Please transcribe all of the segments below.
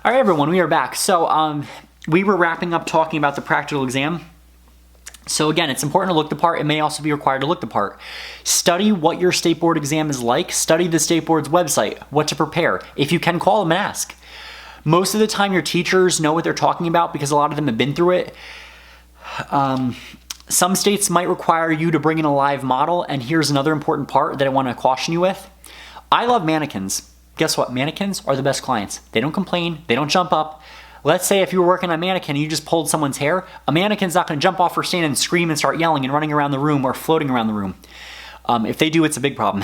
All right, everyone, we are back. So we were wrapping up talking about the practical exam. So again, it's important to look the part. It may also be required to look the part. Study what your state board exam is like. Study the state board's website, what to prepare. If you can, call them and ask. Most of the time, your teachers know what they're talking about because a lot of them have been through it. Some states might require you to bring in a live model, and here's another important part that I want to caution you with. I love mannequins. Guess what? Mannequins are the best clients. They don't complain. They don't jump up. Let's say if you were working on a mannequin and you just pulled someone's hair, a mannequin's not going to jump off her stand and scream and start yelling and running around the room or floating around the room. If they do, it's a big problem.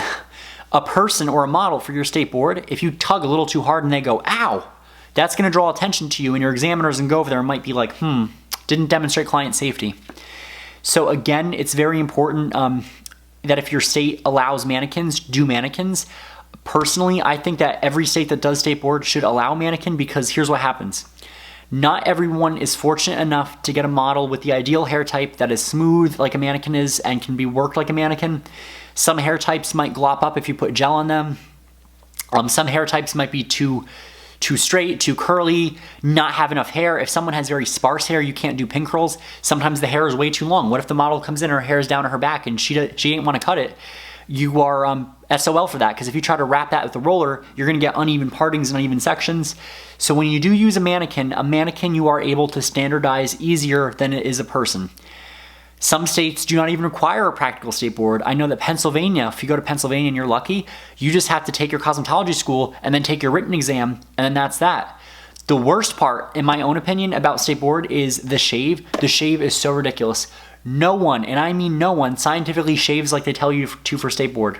A person or a model for your state board, if you tug a little too hard and they go, ow, that's going to draw attention to you, and your examiners and go over there and might be like, didn't demonstrate client safety. So again, it's very important that if your state allows mannequins, do mannequins. Personally, I think that every state that does state board should allow mannequin, because here's what happens. Not everyone is fortunate enough to get a model with the ideal hair type that is smooth like a mannequin is and can be worked like a mannequin. Some hair types might glop up if you put gel on them. Some hair types might be too straight, too curly, not have enough hair. If someone has very sparse hair, you can't do pin curls. Sometimes the hair is way too long. What if the model comes in, her hair is down to her back and she didn't want to cut it? You are SOL for that, because if you try to wrap that with a roller, you're going to get uneven partings and uneven sections. So when you do use a mannequin you are able to standardize easier than it is a person. Some states do not even require a practical state board. I know that Pennsylvania, if you go to Pennsylvania and you're lucky, you just have to take your cosmetology school and then take your written exam, and then that's that. The worst part, in my own opinion, about state board is the shave. The shave is so ridiculous. No one, and I mean no one, scientifically shaves like they tell you to for state board.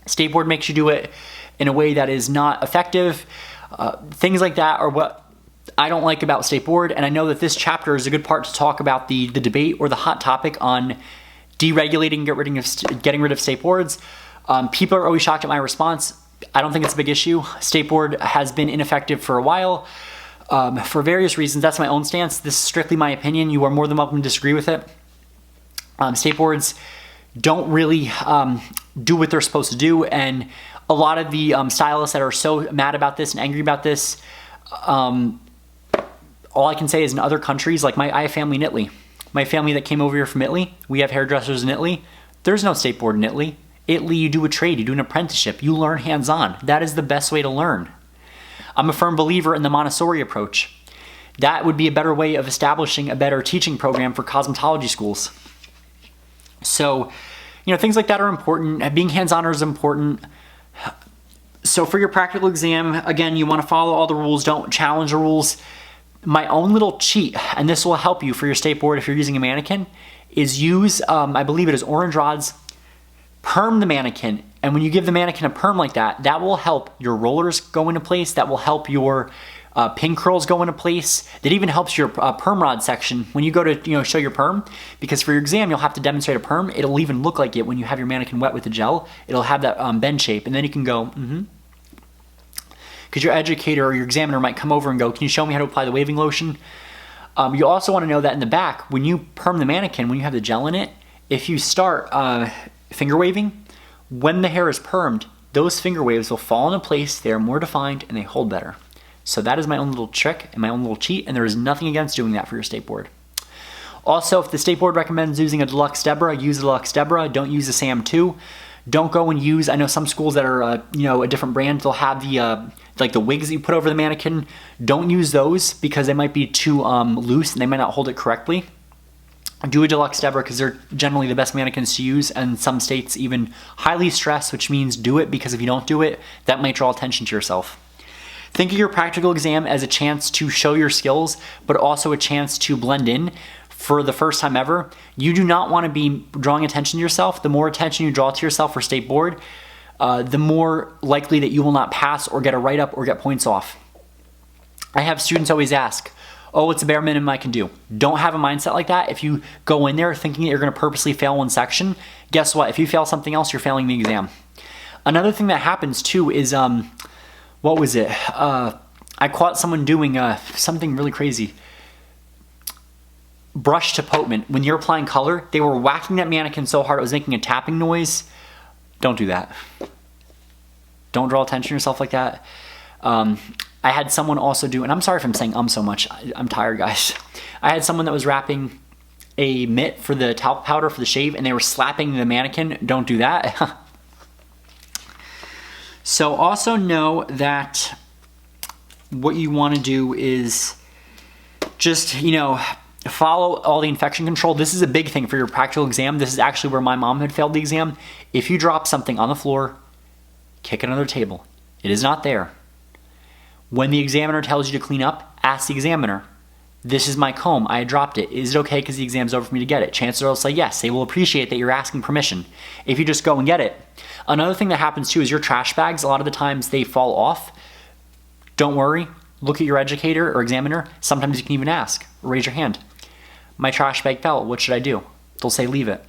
State board makes you do it in a way that is not effective. Things like that are what I don't like about state board, and I know that this chapter is a good part to talk about the debate or the hot topic on deregulating, getting rid of state boards. People are always shocked at my response. I don't think it's a big issue. State board has been ineffective for a while. For various reasons. That's my own stance. This is strictly my opinion. You are more than welcome to disagree with it. State boards don't really do what they're supposed to do, and a lot of the stylists that are so mad about this and angry about this, all I can say is in other countries, like I have family in Italy. My family that came over here from Italy, we have hairdressers in Italy. There's no state board in Italy. Italy, you do a trade, you do an apprenticeship, you learn hands-on. That is the best way to learn. I'm a firm believer in the Montessori approach. That would be a better way of establishing a better teaching program for cosmetology schools. So, things like that are important. Being hands-on is important. So for your practical exam, again, you want to follow all the rules. Don't challenge the rules. My own little cheat, and this will help you for your state board if you're using a mannequin, is use, I believe it is orange rods, perm the mannequin. And when you give the mannequin a perm like that, that will help your rollers go into place. That will help your pin curls go into place. That even helps your perm rod section when you go to show your perm, because for your exam you'll have to demonstrate a perm. It'll even look like it when you have your mannequin wet with the gel. It'll have that bend shape, and then you can go because your educator or your examiner might come over and go, can you show me how to apply the waving lotion? You also want to know that in the back, when you perm the mannequin, when you have the gel in it, if you start finger waving, when the hair is permed, those finger waves will fall into place. They are more defined and they hold better. So that is my own little trick and my own little cheat, and there is nothing against doing that for your state board. Also, if the state board recommends using a Deluxe Deborah, use a Deluxe Deborah. Don't use a Sam 2. Don't go and use, I know some schools that are, a different brand, they'll have the, like the wigs that you put over the mannequin. Don't use those because they might be too loose and they might not hold it correctly. Do a Deluxe Deborah because they're generally the best mannequins to use, and some states even highly stress, which means do it, because if you don't do it, that might draw attention to yourself. Think of your practical exam as a chance to show your skills, but also a chance to blend in for the first time ever. You do not want to be drawing attention to yourself. The more attention you draw to yourself for state board, the more likely that you will not pass or get a write-up or get points off. I have students always ask, oh, it's a bare minimum I can do. Don't have a mindset like that. If you go in there thinking that you're going to purposely fail one section, guess what? If you fail something else, you're failing the exam. Another thing that happens too is, what was it? I caught someone doing something really crazy. Brush to potement. When you're applying color, they were whacking that mannequin so hard it was making a tapping noise. Don't do that. Don't draw attention to yourself like that. I had someone also do, and I'm sorry if I'm saying so much, I'm tired, guys. I had someone that was wrapping a mitt for the talc powder for the shave, and they were slapping the mannequin. Don't do that. So also know that what you want to do is just, follow all the infection control. This is a big thing for your practical exam. This is actually where my mom had failed the exam. If you drop something on the floor, kick it under the table. It is not there. When the examiner tells you to clean up, ask the examiner, this is my comb, I dropped it. Is it okay because the exam's over for me to get it? Chances are they'll say yes. They will appreciate that you're asking permission. If you just go and get it. Another thing that happens too is your trash bags, a lot of the times they fall off. Don't worry. Look at your educator or examiner. Sometimes you can even ask, raise your hand. My trash bag fell, what should I do? They'll say leave it.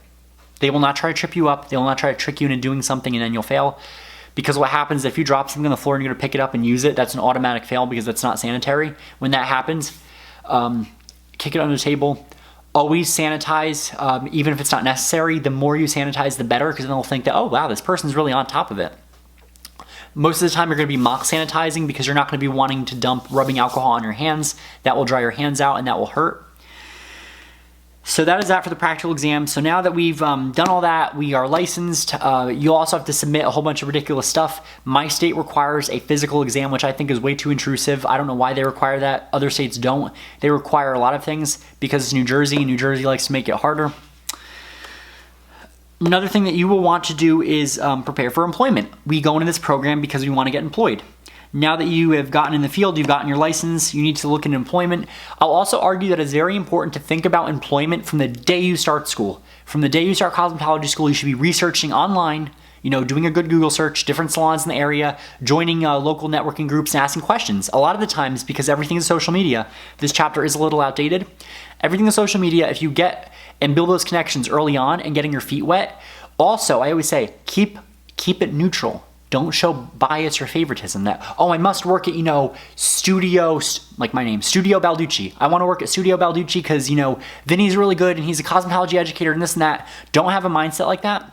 They will not try to trip you up. They will not try to trick you into doing something and then you'll fail. Because what happens if you drop something on the floor and you're gonna pick it up and use it, that's an automatic fail because that's not sanitary. When that happens, kick it under the table. Always sanitize, even if it's not necessary. The more you sanitize, the better, because then they'll think that, oh wow, this person's really on top of it. Most of the time you're gonna be mock sanitizing because you're not gonna be wanting to dump rubbing alcohol on your hands. That will dry your hands out and that will hurt. So that is that for the practical exam. So now that we've done all that, we are licensed. You also have to submit a whole bunch of ridiculous stuff. My state requires a physical exam, which I think is way too intrusive. I don't know why they require that. Other states don't. They require a lot of things because it's New Jersey, and New Jersey likes to make it harder. Another thing that you will want to do is prepare for employment. We go into this program because we want to get employed. Now that you have gotten in the field, you've gotten your license, you need to look into employment. I'll also argue that it's very important to think about employment from the day you start school. From the day you start cosmetology school, you should be researching online, doing a good Google search, different salons in the area, joining local networking groups and asking questions. A lot of the times, because everything is social media, this chapter is a little outdated. Everything is social media. If you get and build those connections early on and getting your feet wet. Also, I always say, keep it neutral. Don't show bias or favoritism that, oh, I must work at, Studio, like my name, Studio Balducci. I want to work at Studio Balducci because, Vinny's really good and he's a cosmetology educator and this and that. Don't have a mindset like that.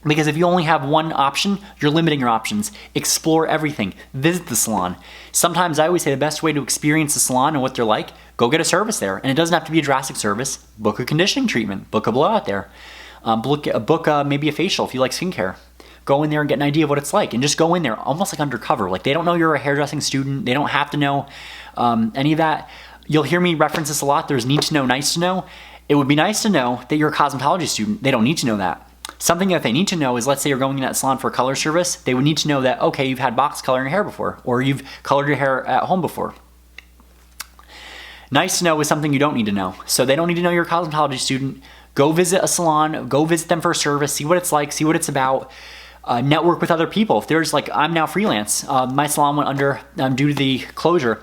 Because if you only have one option, you're limiting your options. Explore everything. Visit the salon. Sometimes I always say the best way to experience the salon and what they're like, go get a service there. And it doesn't have to be a drastic service. Book a conditioning treatment. Book a blowout there. Book maybe a facial if you like skincare. Go in there and get an idea of what it's like and just go in there almost like undercover. Like they don't know you're a hairdressing student. They don't have to know any of that. You'll hear me reference this a lot. There's need to know, nice to know. It would be nice to know that you're a cosmetology student. They don't need to know that. Something that they need to know is, let's say you're going in that salon for a color service. They would need to know that, okay, you've had box color in your hair before, or you've colored your hair at home before. Nice to know is something you don't need to know. So they don't need to know you're a cosmetology student. Go visit a salon, go visit them for a service, see what it's like, see what it's about. Network with other people. If there's I'm now freelance. My salon went under due to the closure.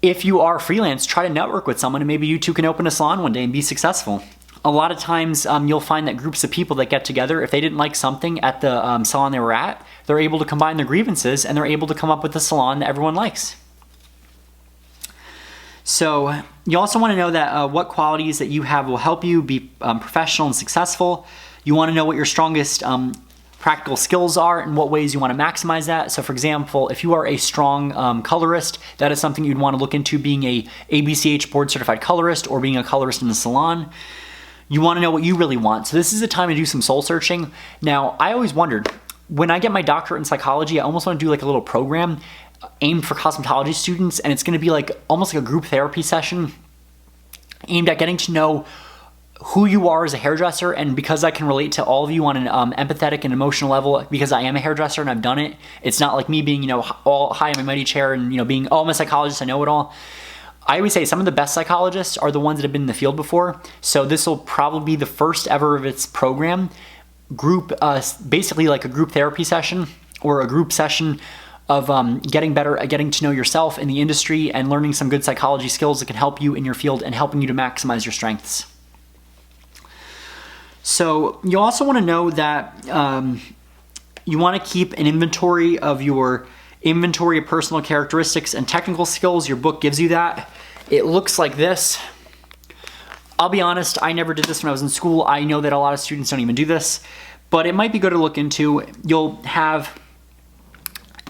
If you are freelance, try to network with someone and maybe you two can open a salon one day and be successful. A lot of times you'll find that groups of people that get together, if they didn't like something at the salon they were at, they're able to combine their grievances and they're able to come up with a salon that everyone likes. So you also want to know that what qualities that you have will help you be professional and successful. You want to know what your strongest practical skills are and what ways you want to maximize that. So for example, if you are a strong colorist, that is something you'd want to look into, being a ABCH board certified colorist or being a colorist in the salon. You want to know what you really want. So this is a time to do some soul searching. Now, I always wondered, when I get my doctorate in psychology, I almost want to do like a little program aimed for cosmetology students, and it's going to be like almost like a group therapy session aimed at getting to know who you are as a hairdresser. And because I can relate to all of you on an empathetic and emotional level, because I am a hairdresser and I've done it, it's not like me being, all high in my mighty chair and, being, oh, I'm a psychologist, I know it all. I always say some of the best psychologists are the ones that have been in the field before. So this will probably be the first ever of its program. Basically like a group therapy session or a group session of getting better at getting to know yourself in the industry and learning some good psychology skills that can help you in your field and helping you to maximize your strengths. So you also want to know that you want to keep an inventory of your inventory of personal characteristics and technical skills. Your book gives you that. It looks like this. I'll be honest, I never did this when I was in school. I know that a lot of students don't even do this, but it might be good to look into. You'll have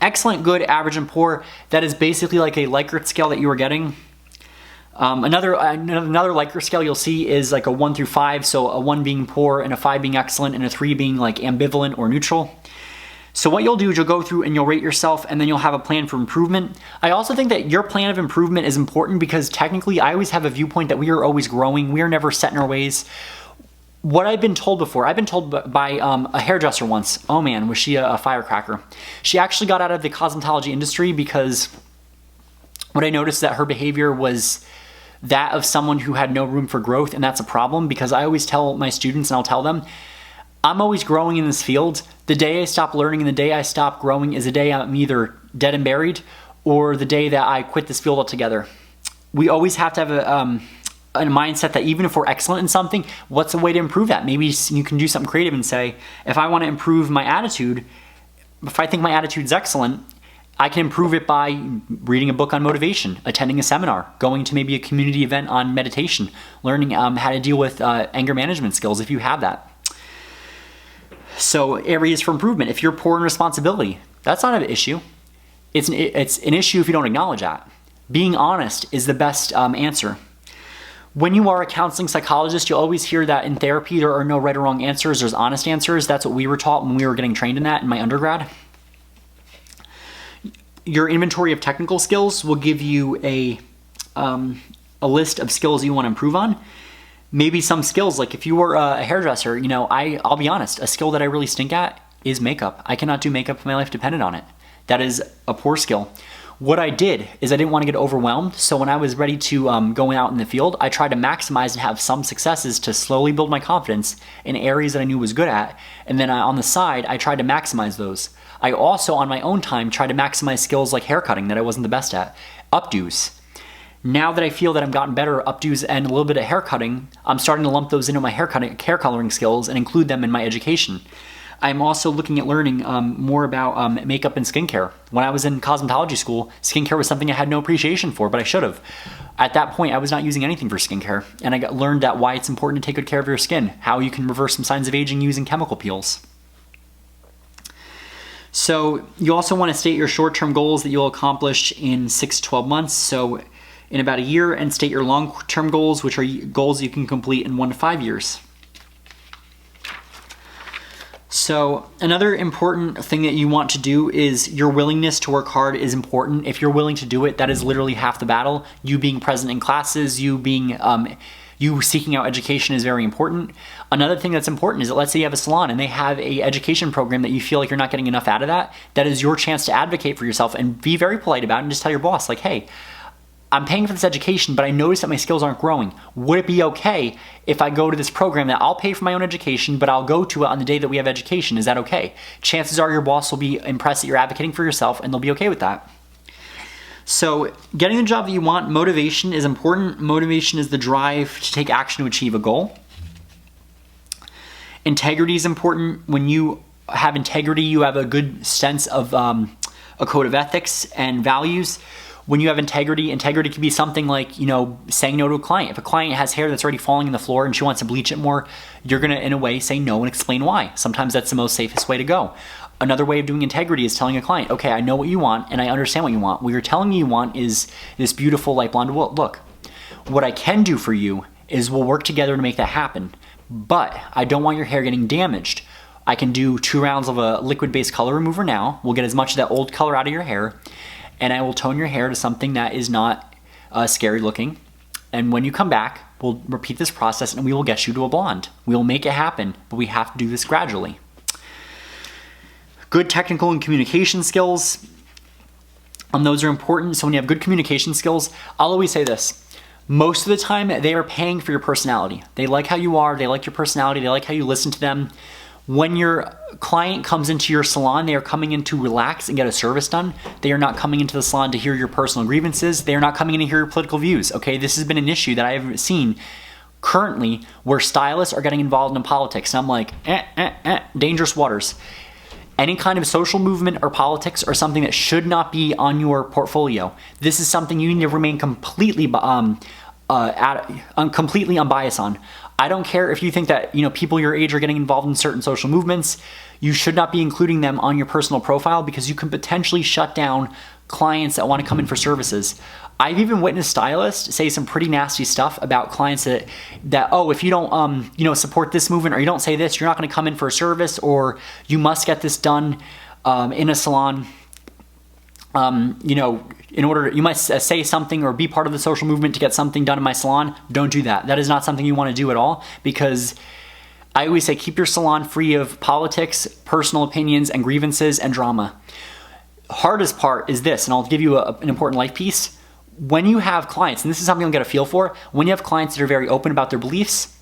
Excellent, good, average, and poor. That is basically like a Likert scale that you are getting. Another Likert scale you'll see is like a 1 through 5. So a 1 being poor and a 5 being excellent and a 3 being like ambivalent or neutral. So what you'll do is you'll go through and you'll rate yourself, and then you'll have a plan for improvement. I also think that your plan of improvement is important because technically I always have a viewpoint that we are always growing. We are never set in our ways. What I've been told before, I've been told by a hairdresser once, oh man, was she a firecracker. She actually got out of the cosmetology industry because what I noticed that her behavior was that of someone who had no room for growth, and that's a problem because I always tell my students, and I'll tell them, I'm always growing in this field. The day I stop learning and the day I stop growing is the day I'm either dead and buried or the day that I quit this field altogether. We always have to have a mindset that even if we're excellent in something, what's a way to improve that? Maybe you can do something creative and say, if I want to improve my attitude, if I think my attitude's excellent, I can improve it by reading a book on motivation, attending a seminar, going to maybe a community event on meditation, learning how to deal with anger management skills if you have that. So areas for improvement. If you're poor in responsibility, that's not an issue. It's an issue if you don't acknowledge that. Being honest is the best answer. When you are a counseling psychologist, you'll always hear that in therapy there are no right or wrong answers, there's honest answers. That's what we were taught when we were getting trained in that in my undergrad. Your inventory of technical skills will give you a list of skills you want to improve on. Maybe some skills, like if you were a hairdresser, you know, I'll be honest, a skill that I really stink at is makeup. I cannot do makeup if my life depended on it. That is a poor skill. What I did is I didn't want to get overwhelmed, so when I was ready to go out in the field, I tried to maximize and have some successes to slowly build my confidence in areas that I knew was good at, and then on the side, I tried to maximize those. I also, on my own time, tried to maximize skills like haircutting that I wasn't the best at. Updos. Now that I feel that I've gotten better at updos and a little bit at haircutting, I'm starting to lump those into my hair coloring skills and include them in my education. I'm also looking at learning more about makeup and skincare. When I was in cosmetology school, skincare was something I had no appreciation for, but I should have. At that point, I was not using anything for skincare, and I learned that why it's important to take good care of your skin, how you can reverse some signs of aging using chemical peels. So you also want to state your short-term goals that you'll accomplish in 6 to 12 months. So in about a year, and state your long-term goals, which are goals you can complete in 1 to 5 years. So another important thing that you want to do is your willingness to work hard is important. If you're willing to do it, that is literally half the battle. You being present in classes, you seeking out education is very important. Another thing that's important is that let's say you have a salon and they have a education program that you feel like you're not getting enough out of that. That is your chance to advocate for yourself and be very polite about it and just tell your boss like, hey, I'm paying for this education, but I notice that my skills aren't growing. Would it be okay if I go to this program that I'll pay for my own education, but I'll go to it on the day that we have education? Is that okay? Chances are your boss will be impressed that you're advocating for yourself and they'll be okay with that. So getting the job that you want, motivation is important. Motivation is the drive to take action to achieve a goal. Integrity is important. When you have integrity, you have a good sense of a code of ethics and values. When you have integrity can be something like, you know, saying no to a client. If a client has hair that's already falling in the floor and she wants to bleach it more, you're gonna, in a way, say no and explain why. Sometimes that's the most safest way to go. Another way of doing integrity is telling a client, okay, I know what you want and I understand what you want. What you're telling me you want is this beautiful light blonde look. What I can do for you is we'll work together to make that happen, but I don't want your hair getting damaged. I can do 2 rounds of a liquid-based color remover now. We'll get as much of that old color out of your hair, and I will tone your hair to something that is not scary looking. And when you come back, we'll repeat this process and we will get you to a blonde. We will make it happen, but we have to do this gradually. Good technical and communication skills, those are important. So when you have good communication skills, I'll always say this. Most of the time, they are paying for your personality. They like how you are, they like your personality, they like how you listen to them. When your client comes into your salon, they are coming in to relax and get a service done. They are not coming into the salon to hear your personal grievances. They are not coming in to hear your political views. Okay, this has been an issue that I have seen currently where stylists are getting involved in politics. And I'm like, dangerous waters. Any kind of social movement or politics are something that should not be on your portfolio. This is something you need to remain completely unbiased on. I don't care if you think that, people your age are getting involved in certain social movements. You should not be including them on your personal profile because you can potentially shut down clients that want to come in for services. I've even witnessed stylists say some pretty nasty stuff about clients that oh, if you don't support this movement or you don't say this, you're not going to come in for a service, or you must get this done in a salon. In order, you must say something or be part of the social movement to get something done in my salon. Don't do that. That is not something you want to do at all, because I always say keep your salon free of politics, personal opinions, and grievances and drama. Hardest part is this, and I'll give you an important life piece. When you have clients, and this is something you'll get a feel for, when you have clients that are very open about their beliefs,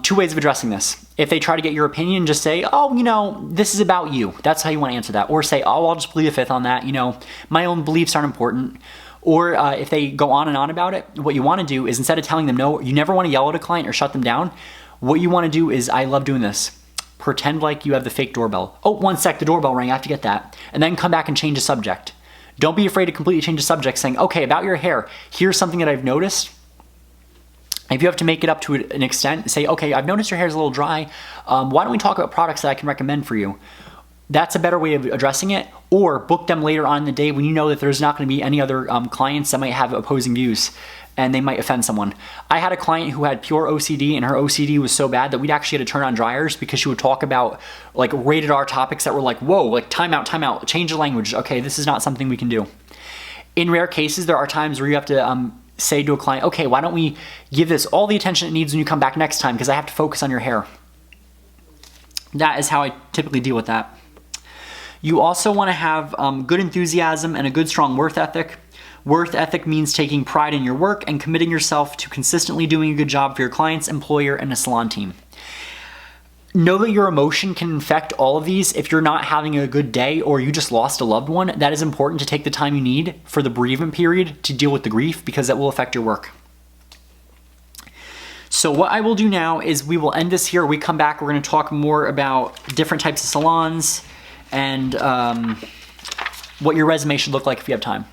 two ways of addressing this. If they try to get your opinion, just say, oh, this is about you. That's how you want to answer that. Or say, oh, I'll just plead the fifth on that. My own beliefs aren't important. Or if they go on and on about it, what you want to do is, instead of telling them no, you never want to yell at a client or shut them down. What you want to do is, I love doing this. Pretend like you have the fake doorbell. Oh, one sec, the doorbell rang, I have to get that. And then come back and change the subject. Don't be afraid to completely change the subject, saying, okay, about your hair, here's something that I've noticed. If you have to make it up to an extent, say, okay, I've noticed your hair is a little dry. Why don't we talk about products that I can recommend for you? That's a better way of addressing it. Or book them later on in the day when you know that there's not going to be any other clients that might have opposing views and they might offend someone. I had a client who had pure OCD, and her OCD was so bad that we'd actually had to turn on dryers because she would talk about like rated R topics that were like, whoa, like time out, change the language. Okay, this is not something we can do. In rare cases, there are times where you have to say to a client, okay, why don't we give this all the attention it needs when you come back next time, because I have to focus on your hair. That is how I typically deal with that. You also want to have good enthusiasm and a good, strong work ethic. Work ethic means taking pride in your work and committing yourself to consistently doing a good job for your clients, employer, and a salon team. Know that your emotion can infect all of these. If you're not having a good day or you just lost a loved one, that is important to take the time you need for the bereavement period to deal with the grief, because that will affect your work. So what I will do now is we will end this here. When we come back, we're going to talk more about different types of salons and what your resume should look like if you have time.